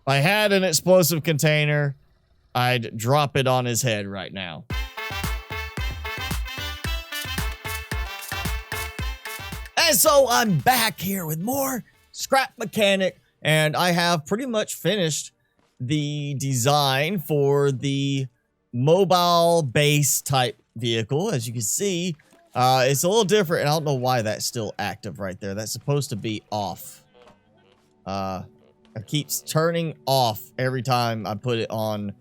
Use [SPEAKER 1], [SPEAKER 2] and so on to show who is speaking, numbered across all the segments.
[SPEAKER 1] I had an explosive container, I'd drop it on his head right now. And so I'm back here with more Scrap Mechanic, and I have pretty much finished the design for the mobile base type vehicle. As you can see, it's a little different, and I don't know why that's still active right there. That's supposed to be off. It keeps turning off every time I put it on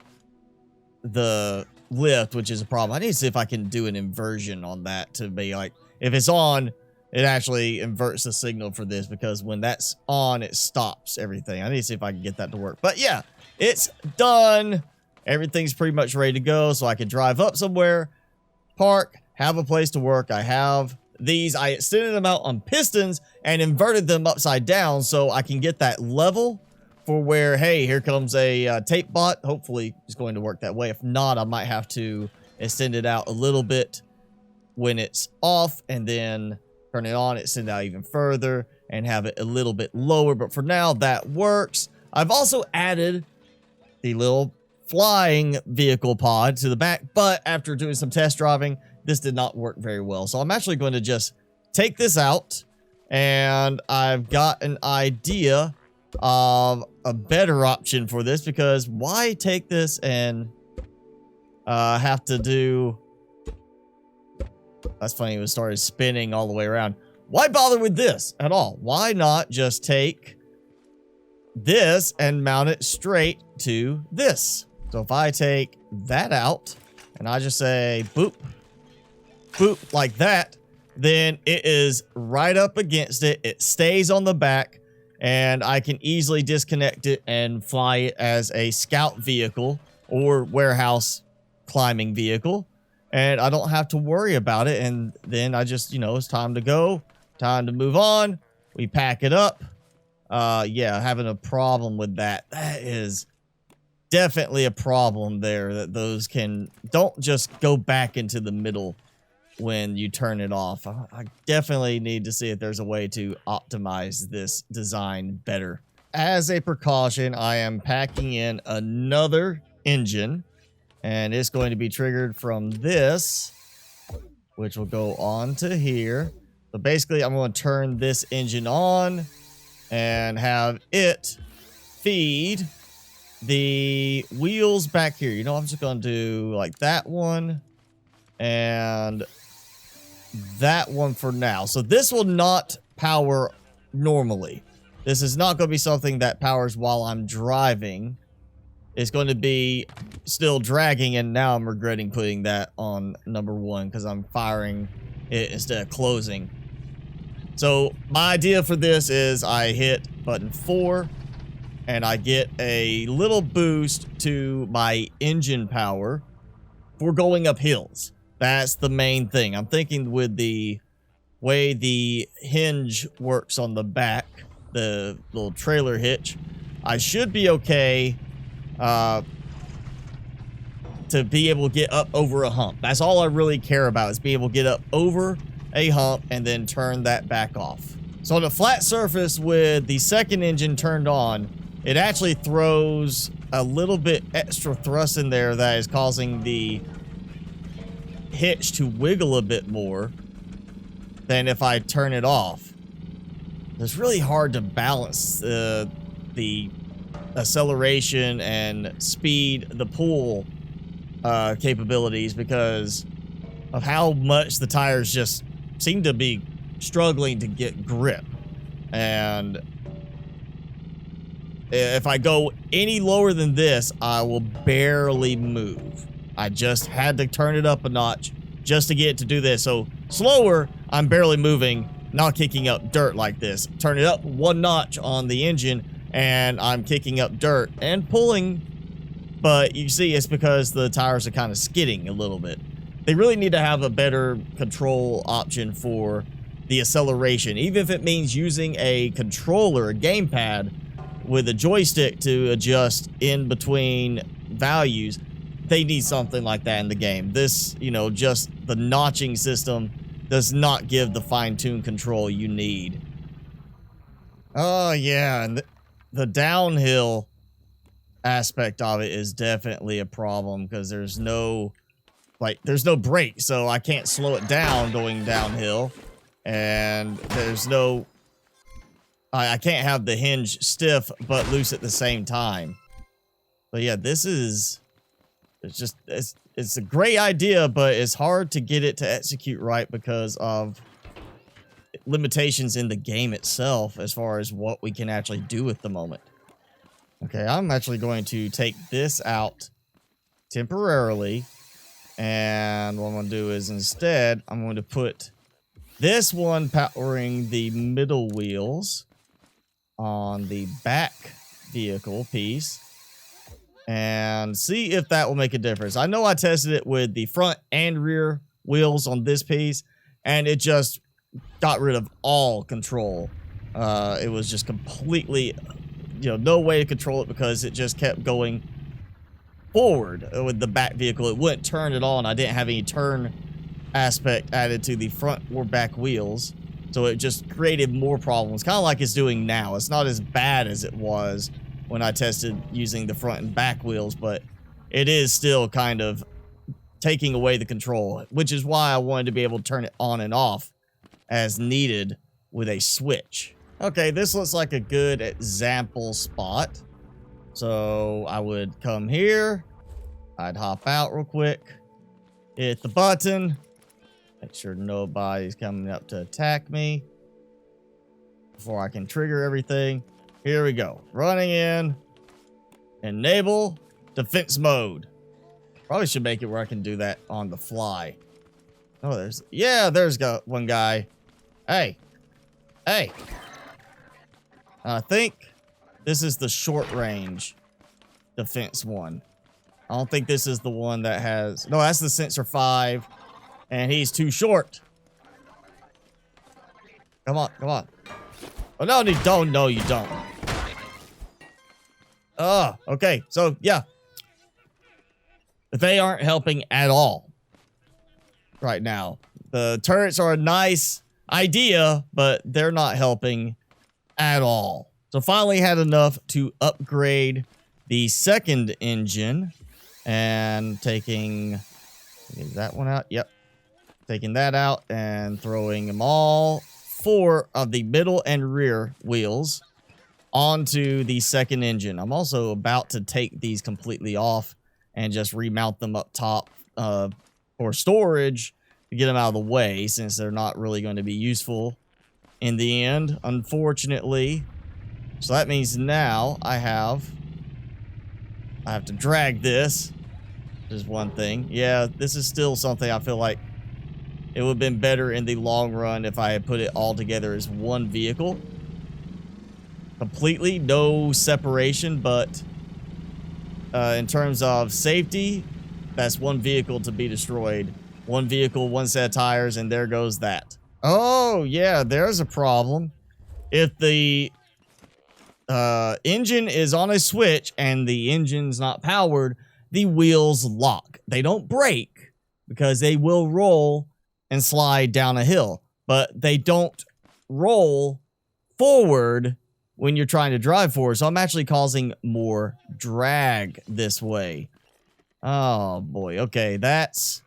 [SPEAKER 1] the lift, which is a problem. I need to see if I can do an inversion on that to be like, if it's on, it actually inverts the signal for this, because when that's on, it stops everything. I need to see if I can get that to work. But yeah, it's done. Everything's pretty much ready to go, so I can drive up somewhere, park, have a place to work. I have these. I extended them out on pistons and inverted them upside down so I can get that level for where, hey, here comes a tape bot. Hopefully it's going to work that way. If not, I might have to extend it out a little bit when it's off, and then turn it on, extend it out even further, and have it a little bit lower. But for now, that works. I've also added the little flying vehicle pod to the back, but after doing some test driving, this did not work very well. So I'm actually going to just take this out, and I've got an idea of a better option for this, because why take this and have to do... That's funny, it started spinning all the way around. Why bother with this at all? Why not just take this and mount it straight to this? So if I take that out and I just say boop, boop, like that, then it is right up against it. It stays on the back, and I can easily disconnect it and fly it as a scout vehicle or warehouse climbing vehicle. And I don't have to worry about it. And then I just, you know, it's time to go, time to move on. We pack it up. Yeah, having a problem with that. That is definitely a problem there, that those don't just go back into the middle when you turn it off. I definitely need to see if there's a way to optimize this design better. As a precaution, I am packing in another engine, and it's going to be triggered from this, which will go on to here. So basically, I'm going to turn this engine on and have it feed the wheels back here. You know, I'm just going to do like that one and that one for now. So this will not power normally. This is not going to be something that powers while I'm driving. It's going to be still dragging, and now I'm regretting putting that on number one because I'm firing it instead of closing. So my idea for this is I hit button 4 and I get a little boost to my engine power for going up hills. That's the main thing. I'm thinking with the way the hinge works on the back, the little trailer hitch, I should be okay to be able to get up over a hump. That's all I really care about, is be able to get up over a hump and then turn that back off. So on a flat surface with the second engine turned on, it actually throws a little bit extra thrust in there that is causing the hitch to wiggle a bit more than if I turn it off. It's really hard to balance the acceleration and speed, the pull capabilities, because of how much the tires just seem to be struggling to get grip. And if I go any lower than this, I will barely move. I just had to turn it up a notch just to get it to do this. So slower, I'm barely moving, not kicking up dirt like this. Turn it up one notch on the engine and I'm kicking up dirt and pulling, but you see it's because the tires are kind of skidding a little bit. They really need to have a better control option for the acceleration, even if it means using a controller, a gamepad, with a joystick to adjust in between values. They need something like that in the game. This, you know, just the notching system does not give the fine-tuned control you need. Oh, yeah, and the downhill aspect of it is definitely a problem because there's no brake, so I can't slow it down going downhill, and there's no I can't have the hinge stiff but loose at the same time. But yeah, it's a great idea, but it's hard to get it to execute right because of limitations in the game itself as far as what we can actually do at the moment. Okay, I'm actually going to take this out temporarily, and what I'm going to do is instead I'm going to put this one powering the middle wheels on the back vehicle piece and see if that will make a difference. I know I tested it with the front and rear wheels on this piece, and it just got rid of all control. It was just completely, no way to control it because it just kept going forward with the back vehicle. It wouldn't turn at all, and I didn't have any turn aspect added to the front or back wheels. So it just created more problems, kind of like it's doing now. It's not as bad as it was when I tested using the front and back wheels, but it is still kind of taking away the control, which is why I wanted to be able to turn it on and off as needed with a switch. Okay, this looks like a good example spot. So I would come here, I'd hop out real quick, hit the button, make sure nobody's coming up to attack me before I can trigger everything. Here we go. Running in. Enable defense mode. Probably should make it where I can do that on the fly. Oh, there's one guy. Hey. Hey. I think this is the short range defense one. I don't think this is the one that has... No, that's the sensor 5. And he's too short. Come on, come on. Oh, no, you don't. No, you don't. Oh, okay. So, yeah. They aren't helping at all right now. The turrets are a nice idea, but they're not helping at all. So, finally had enough to upgrade the second engine. And taking that one out. Yep. Taking that out and throwing them all 4 of the middle and rear wheels onto the second engine. I'm also about to take these completely off and just remount them up top for storage to get them out of the way, since they're not really going to be useful in the end, unfortunately. So that means now I have to drag this. Is one thing. Yeah, this is still something I feel like it would have been better in the long run if I had put it all together as one vehicle. Completely, no separation, but in terms of safety, that's one vehicle to be destroyed. One vehicle, one set of tires, and there goes that. Oh, yeah, there's a problem. If the engine is on a switch and the engine's not powered, the wheels lock. They don't break because they will roll and slide down a hill, but they don't roll forward when you're trying to drive forward. So I'm actually causing more drag this way. Oh boy. Okay, that's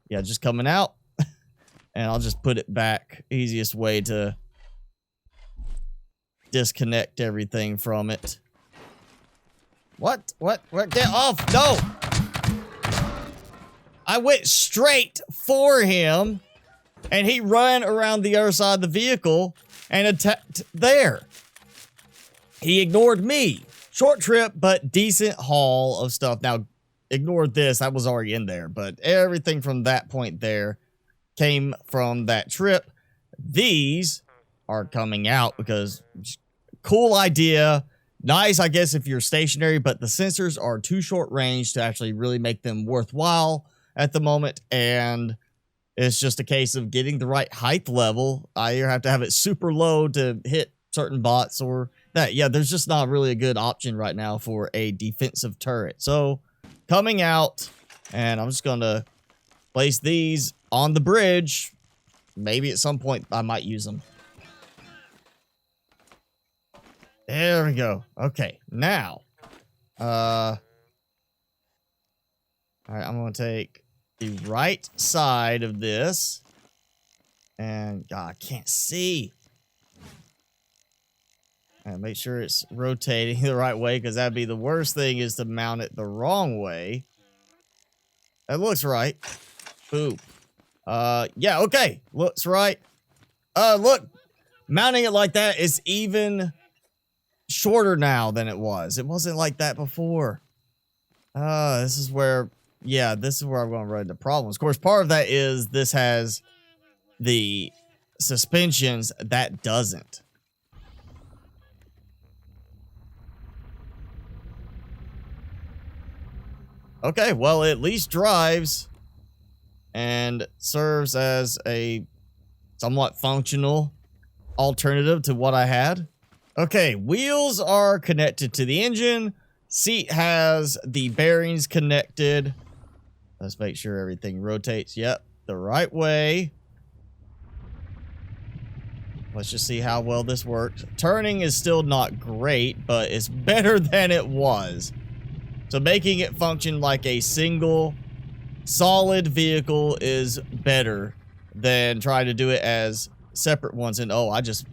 [SPEAKER 1] just coming out. And I'll just put it back. Easiest way to disconnect everything from it. What? Get off! No! I went straight for him, and he ran around the other side of the vehicle and attacked there. He ignored me. Short trip, but decent haul of stuff. Now, ignore this. That was already in there, but everything from that point there came from that trip. These are coming out because cool idea. Nice, I guess, if you're stationary, but the sensors are too short range to actually really make them worthwhile at the moment, and it's just a case of getting the right height level. I either have to have it super low to hit certain bots or that. Yeah, there's just not really a good option right now for a defensive turret. So, coming out, and I'm just going to place these on the bridge. Maybe at some point I might use them. There we go. Okay, now All right, I'm going to take the right side of this. And, God, I can't see. And make sure it's rotating the right way, because that'd be the worst thing is to mount it the wrong way. That looks right. Boop. Yeah, okay. Looks right. Look. Mounting it like that is even shorter now than it was. It wasn't like that before. This is where, yeah, this is where I'm going to run into problems. Of course, part of that is this has the suspensions that doesn't. Okay, well, it at least drives and serves as a somewhat functional alternative to what I had. Okay, wheels are connected to the engine. Seat has the bearings connected. Let's make sure everything rotates, yep, the right way. Let's just see how well this works. Turning is still not great, but it's better than it was. So making it function like a single solid vehicle is better than trying to do it as separate ones. And oh, I just,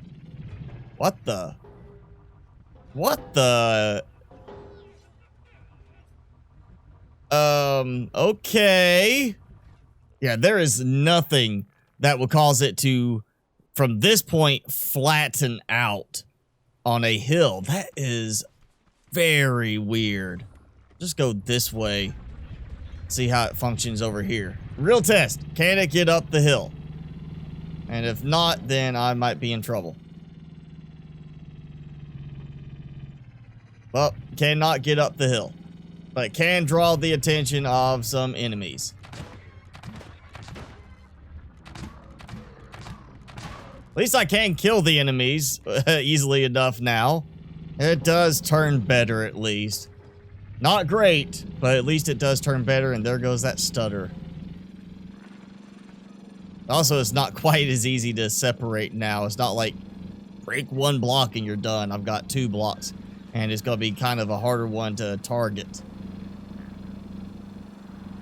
[SPEAKER 1] what the okay, yeah, there is nothing that will cause it to from this point flatten out on a hill. That is very weird. Just go this way, see how it functions over here. Real test, can it get up the hill? And if not, then I might be in trouble. Well, cannot get up the hill, but can draw the attention of some enemies. At least I can kill the enemies easily enough now. It does turn better at least. Not great, but at least it does turn better, and there goes that stutter. Also, it's not quite as easy to separate now. It's not like break one block and you're done. I've got 2 blocks, and it's going to be kind of a harder one to target.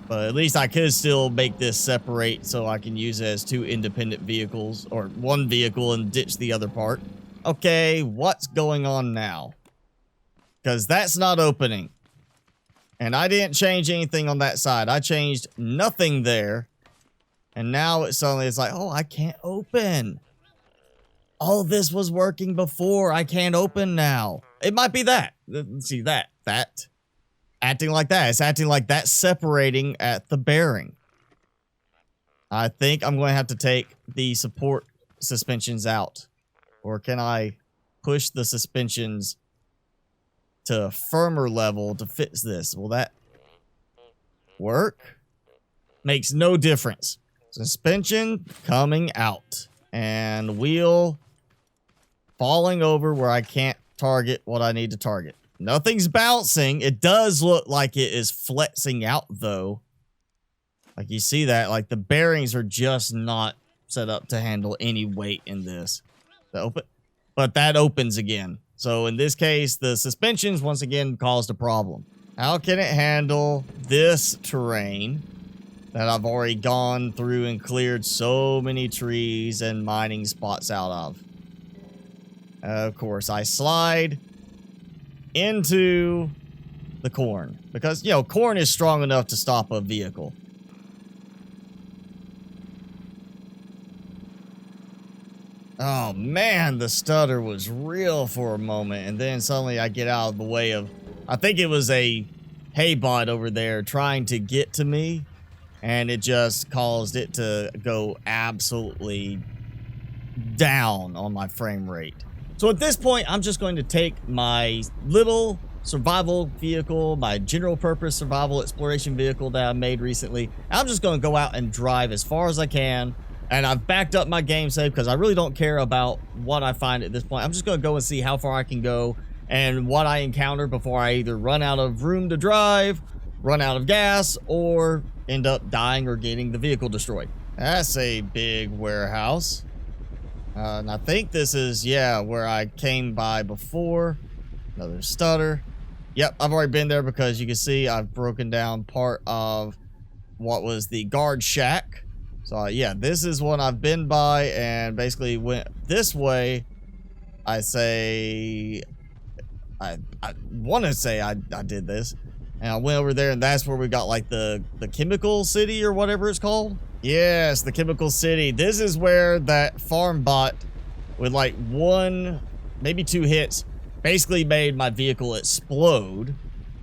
[SPEAKER 1] But at least I could still make this separate so I can use it as 2 independent vehicles, or 1 vehicle and ditch the other part. Okay, what's going on now? Because that's not opening. And I didn't change anything on that side. I changed nothing there. And now it suddenly is like, oh, I can't open. All this was working before. I can't open now. It might be that. Let's see that. That. Acting like that. It's acting like that's separating at the bearing. I think I'm going to have to take the support suspensions out. Or can I push the suspensions to a firmer level to fix this? Will that work? Makes no difference. Suspension coming out. And wheel falling over where I can't target what I need to target. Nothing's bouncing. It does look like it is flexing out, though. Like, you see that? Like, the bearings are just not set up to handle any weight in this. Open, but that opens again. So, in this case, the suspensions, once again, caused a problem. How can it handle this terrain that I've already gone through and cleared so many trees and mining spots out of? Of course, I slide into the corn. Because, you know, corn is strong enough to stop a vehicle. Oh, man, the stutter was real for a moment. And then suddenly I get out of the way of... I think it was a hay bot over there trying to get to me. And it just caused it to go absolutely down on my frame rate. So at this point, I'm just going to take my little survival vehicle, my general purpose survival exploration vehicle that I made recently. I'm just going to go out and drive as far as I can. And I've backed up my game save because I really don't care about what I find at this point. I'm just going to go and see how far I can go and what I encounter before I either run out of room to drive, run out of gas, or end up dying or getting the vehicle destroyed. That's a big warehouse. And I think this is, yeah, where I came by before. Another stutter. Yep, I've already been there because you can see I've broken down part of what was the guard shack. So yeah, this is one I've been by and basically went this way. I want to say I did this. And I went over there and that's where we got like the chemical city or whatever it's called. Yes, the chemical city. This is where that farm bot with like 1, maybe 2 hits basically made my vehicle explode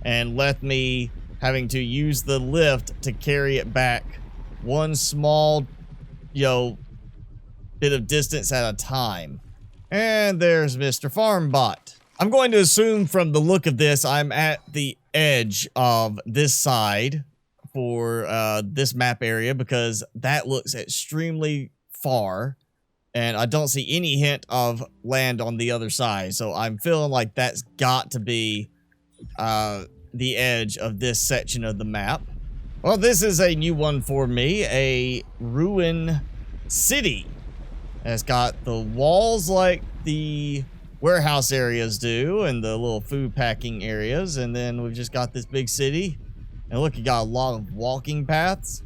[SPEAKER 1] and left me having to use the lift to carry it back one small, bit of distance at a time. And there's Mr. Farmbot. I'm going to assume from the look of this, I'm at the edge of this side for this map area because that looks extremely far. And I don't see any hint of land on the other side. So I'm feeling like that's got to be the edge of this section of the map. Well, this is a new one for me. A ruin city. It's got the walls like the warehouse areas do and the little food packing areas. And then we've just got this big city. And look, you got a lot of walking paths.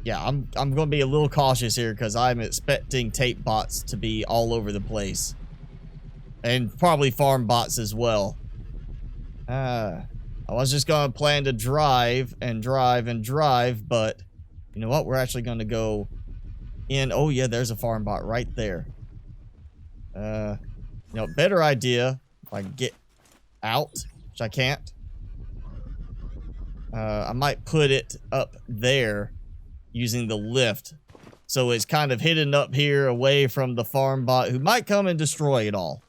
[SPEAKER 1] Yeah, I'm going to be a little cautious here because I'm expecting tape bots to be all over the place. And probably farm bots as well. I was just going to plan to drive and drive and drive, but you know what? We're actually going to go in. Oh yeah, there's a farm bot right there. Better idea if I can get out, which I can't. I might put it up there using the lift. So it's kind of hidden up here away from the farm bot who might come and destroy it all.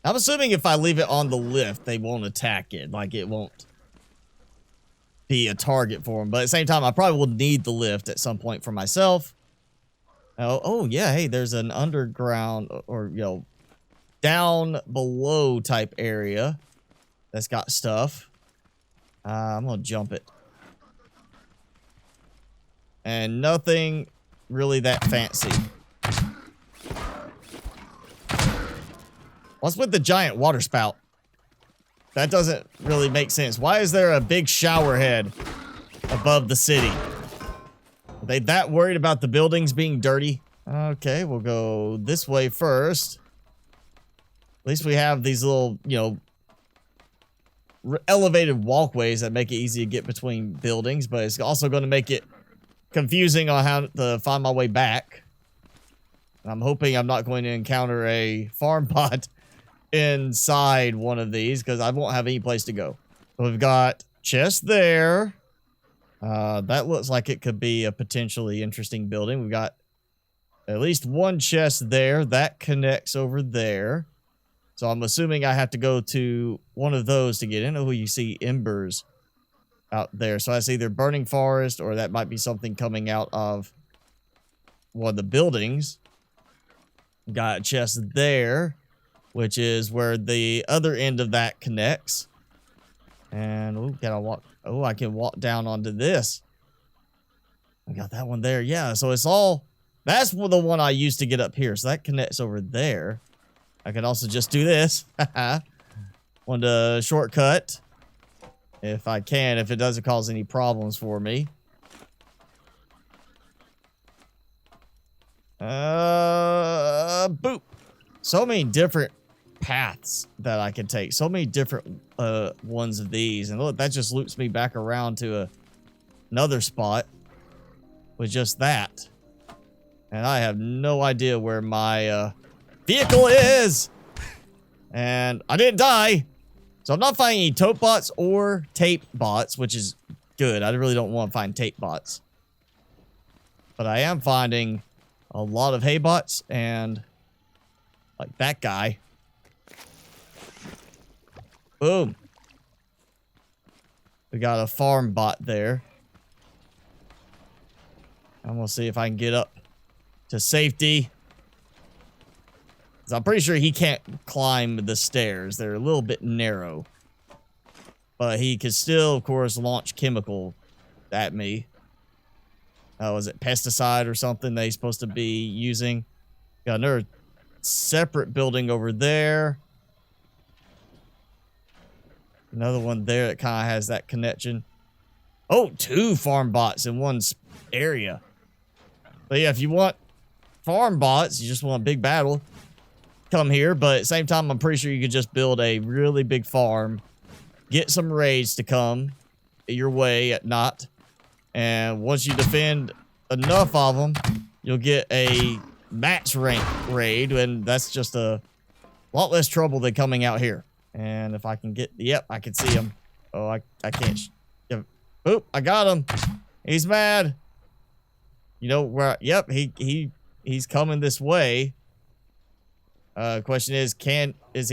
[SPEAKER 1] I'm assuming if I leave it on the lift, they won't attack it. Like, it won't be a target for them. But at the same time, I probably will need the lift at some point for myself. Oh yeah, hey, there's an underground or, down below type area that's got stuff. I'm going to jump it. And nothing really that fancy. What's with the giant water spout? That doesn't really make sense. Why is there a big shower head above the city? Are they that worried about the buildings being dirty? Okay, we'll go this way first. At least we have these little, elevated walkways that make it easy to get between buildings, but it's also going to make it confusing on how to find my way back. I'm hoping I'm not going to encounter a farm bot inside one of these because I won't have any place to go. We've got chest there. That looks like it could be a potentially interesting building. We've got at least one chest there. That connects over there. So I'm assuming I have to go to one of those to get in. Oh, you see embers out there. So that's either burning forest or that might be something coming out of one of the buildings. Got a chest there, which is where the other end of that connects. And I can walk down onto this. I got that one there. Yeah, so it's all, that's the one I used to get up here. So that connects over there. I could also just do this. Want to shortcut if I can, if it doesn't cause any problems for me. Boop. So many different paths that I can take. So many different ones of these. And look, that just loops me back around to another spot with just that. And I have no idea where my vehicle is. And I didn't die. So I'm not finding any tote bots or tape bots, which is good. I really don't want to find tape bots. But I am finding a lot of hay bots and like that guy. Boom. We got a farm bot there. I'm going to see if I can get up to safety. I'm pretty sure he can't climb the stairs. They're a little bit narrow. But he can still, of course, launch chemical at me. Was it pesticide or something they're supposed to be using? Got another separate building over there. Another one there that kind of has that connection. Oh, 2 farm bots in one area. But yeah, if you want farm bots, you just want a big battle, come here. But at the same time, I'm pretty sure you could just build a really big farm, get some raids to come your way at night, and once you defend enough of them, you'll get a max rank raid, and that's just a lot less trouble than coming out here. And if I can get, yep, I can see him. Oh, I can't. Oop, I got him. He's mad. You know where? Yep, he's coming this way. Question is, is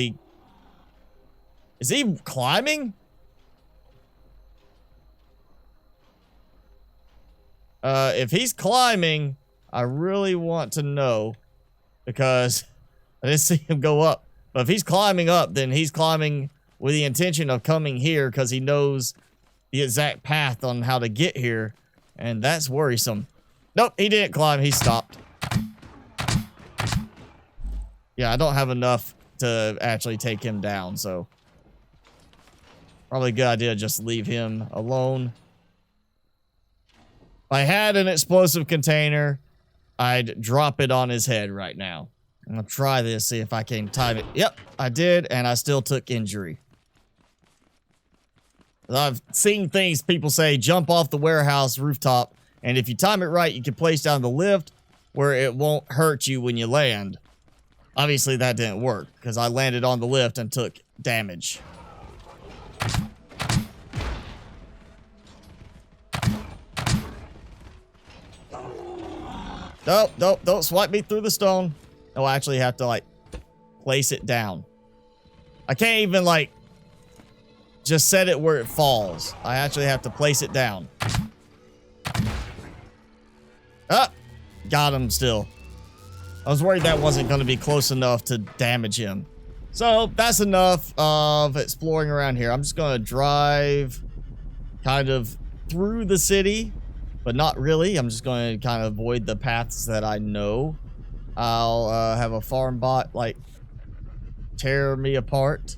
[SPEAKER 1] he climbing? If he's climbing, I really want to know, because I didn't see him go up. But if he's climbing up, then he's climbing with the intention of coming here because he knows the exact path on how to get here, and that's worrisome. Nope, he didn't climb. He stopped. Yeah, I don't have enough to actually take him down, so probably a good idea to just leave him alone. If I had an explosive container, I'd drop it on his head right now. I'm gonna try this, see if I can time it. Yep, I did, and I still took injury. I've seen things people say, jump off the warehouse rooftop, and if you time it right, you can place down the lift where it won't hurt you when you land. Obviously, that didn't work, because I landed on the lift and took damage. Nope, don't swipe me through the stone. No, I actually have to, like, place it down. I can't even, like, just set it where it falls. I actually have to place it down. Ah! Got him still. I was worried that wasn't going to be close enough to damage him. So, that's enough of exploring around here. I'm just going to drive kind of through the city, but not really. I'm just going to kind of avoid the paths that I know. I'll have a farm bot, like, tear me apart.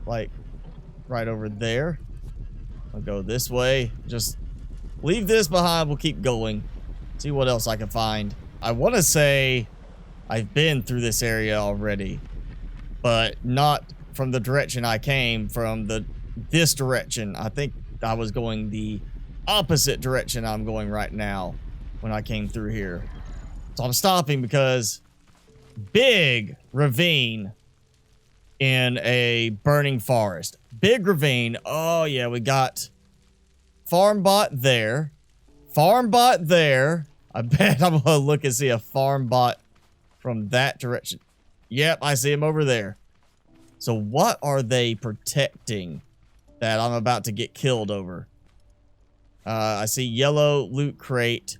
[SPEAKER 1] Like, right over there. I'll go this way. Just leave this behind. We'll keep going. See what else I can find. I want to say I've been through this area already, but not from the direction I came from. This direction. I think I was going the opposite direction I'm going right now when I came through here. So I'm stopping because big ravine in a burning forest. Big ravine. Oh yeah, we got farm bot there. Farm bot there. I bet I'm gonna look and see a farm bot from that direction. Yep, I see him over there. So what are they protecting that I'm about to get killed over? I see yellow loot crate.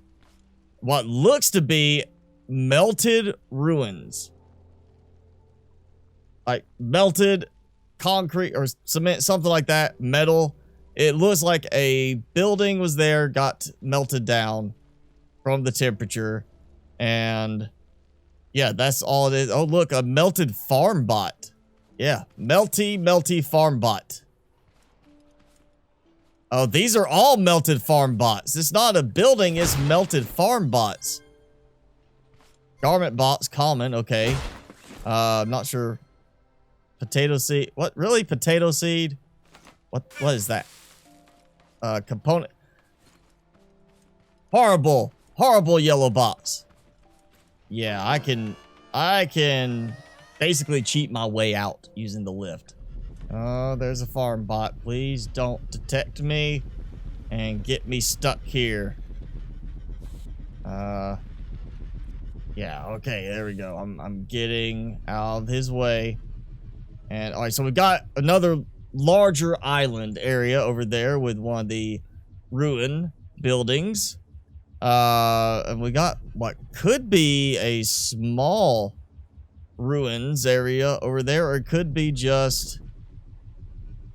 [SPEAKER 1] What looks to be melted ruins. Like melted concrete or cement, something like that. Metal. It looks like a building was there, got melted down from the temperature. And yeah, that's all it is. Oh, look, a melted farm bot. Yeah, melty farm bot. Oh, these are all melted farm bots. It's not a building, it's melted farm bots. Garment bots, common, okay. I'm not sure. Potato seed. What, really? Potato seed? What is that? Component. Horrible yellow bots. Yeah, I can basically cheat my way out using the lift. Oh, there's a farm bot. Please don't detect me and get me stuck here. Yeah, okay, there we go. I'm getting out of his way. And all right, so we've got another larger island area over there with one of the ruin buildings. And we got what could be a small ruins area over there, or it could be just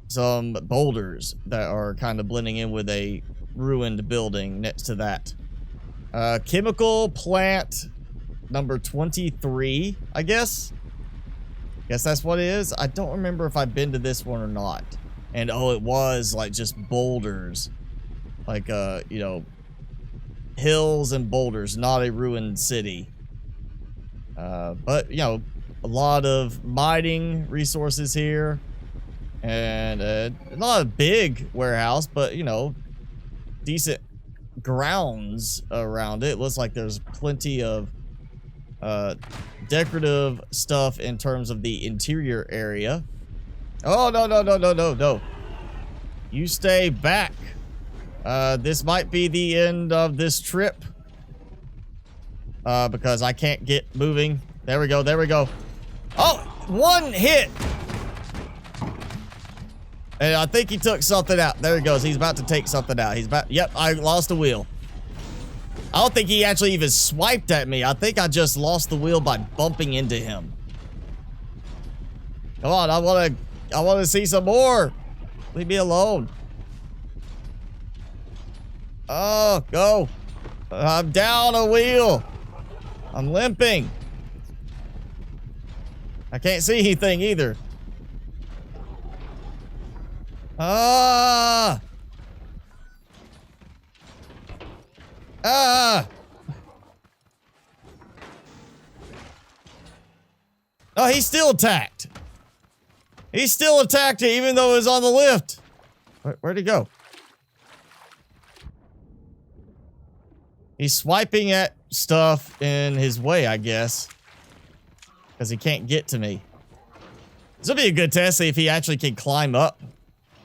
[SPEAKER 1] some boulders that are kind of blending in with a ruined building next to that. Chemical plant number 23, I guess. Guess that's what it is. I don't remember if I've been to this one or not. And oh, it was like just boulders. Like, you know, hills and boulders, not a ruined city. But, you know, a lot of mining resources here. And not a big warehouse, but, you know, decent grounds around it. Looks like there's plenty of decorative stuff in terms of the interior area. Oh, no, no, no, no, no, no. You stay back. This might be the end of this trip. Because I can't get moving. There we go, there we go. Oh, one hit. And I think he took something out. There he goes. He's about to take something out. He's about... Yep, I lost the wheel. I don't think he actually even swiped at me. I think I just lost the wheel by bumping into him. Come on, I want to see some more. Leave me alone. Oh, go. I'm down a wheel. I'm limping. I can't see anything either. Ah! Ah! Oh, he still attacked. He still attacked it even though it was on the lift. Where'd he go? He's swiping at stuff in his way, I guess. Because he can't get to me. This will be a good test, see if he actually can climb up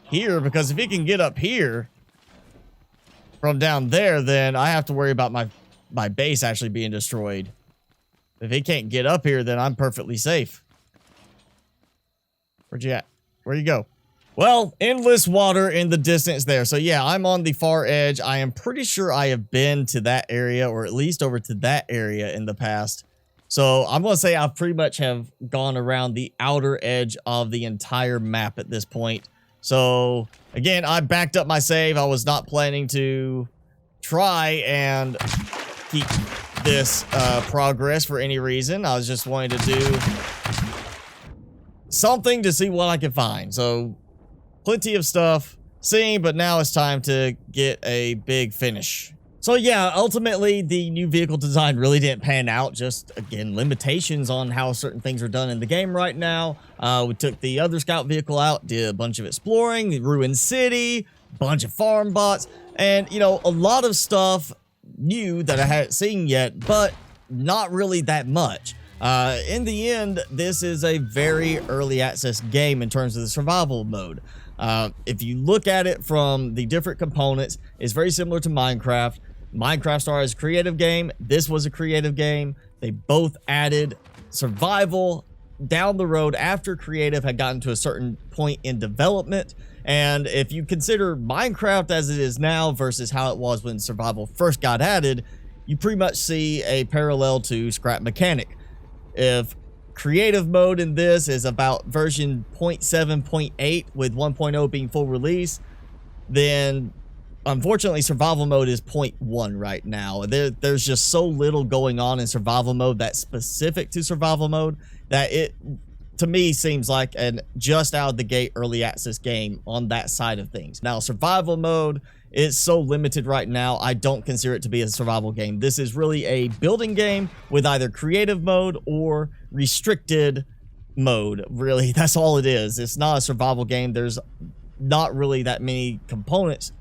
[SPEAKER 1] here. Because if he can get up here from down there, then I have to worry about my base actually being destroyed. If he can't get up here, then I'm perfectly safe. Where'd you at? Where'd you go? Well, endless water in the distance there. So yeah, I'm on the far edge. I am pretty sure I have been to that area, or at least over to that area in the past. So I'm going to say I pretty much have gone around the outer edge of the entire map at this point. So again, I backed up my save. I was not planning to try and keep this progress for any reason. I was just wanting to do something to see what I could find. So plenty of stuff seen, but now it's time to get a big finish. So yeah, ultimately the new vehicle design really didn't pan out. Just again, limitations on how certain things are done in the game right now. We took the other scout vehicle out, did a bunch of exploring, the ruined city, bunch of farm bots, and you know, a lot of stuff new that I hadn't seen yet, but not really that much. In the end, this is a very early access game in terms of the survival mode. If you look at it from the different components, it's very similar to Minecraft. Minecraft started as a creative game. This was a creative game. They both added survival down the road after creative had gotten to a certain point in development. And if you consider Minecraft as it is now versus how it was when survival first got added, you pretty much see a parallel to Scrap Mechanic. If creative mode in this is about version 0.7.8 with 1.0 being full release, then unfortunately survival mode is 0.1 right now. There's just so little going on in survival mode that's specific to survival mode that it, to me, seems like an just out of the gate early access game on that side of things. Now, survival mode is so limited right now, I don't consider it to be a survival game. This is really a building game with either creative mode or restricted mode. Really, that's all it is. It's not a survival game. There's not really that many components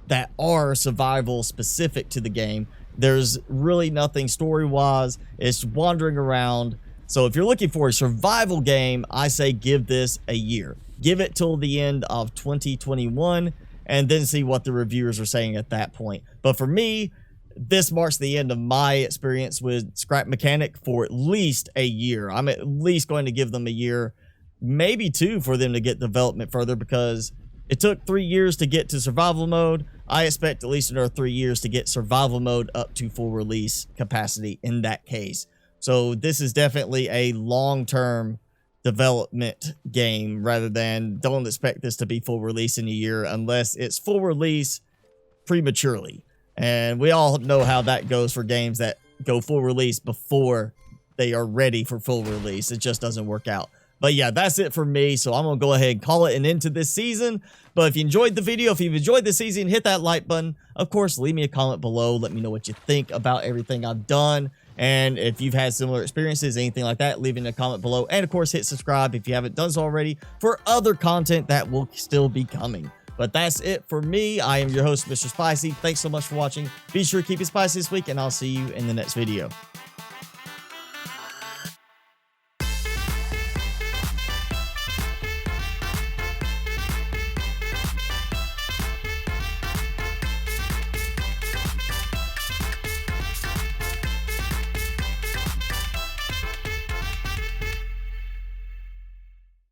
[SPEAKER 1] that are survival specific to the game. There's really nothing story-wise. It's wandering around. So if you're looking for a survival game, I say give this a year. Give it till the end of 2021 and then see what the reviewers are saying at that point. But for me, this marks the end of my experience with Scrap Mechanic for at least a year. I'm at least going to give them a year, maybe 2 for them to get development further, because it took 3 years to get to survival mode. I expect at least another 3 years to get survival mode up to full release capacity in that case. So this is definitely a long-term development game rather than don't expect this to be full release in a year unless it's full release prematurely. And we all know how that goes for games that go full release before they are ready for full release. It just doesn't work out. But yeah, that's it for me. So I'm going to go ahead and call it an end to this season. But if you enjoyed the video, if you've enjoyed the season, hit that like button. Of course, leave me a comment below. Let me know what you think about everything I've done. And if you've had similar experiences, anything like that, leave it in a comment below. And of course, hit subscribe if you haven't done so already for other content that will still be coming. But that's it for me. I am your host, Mr. Spicy. Thanks so much for watching. Be sure to keep it spicy this week, and I'll see you in the next video.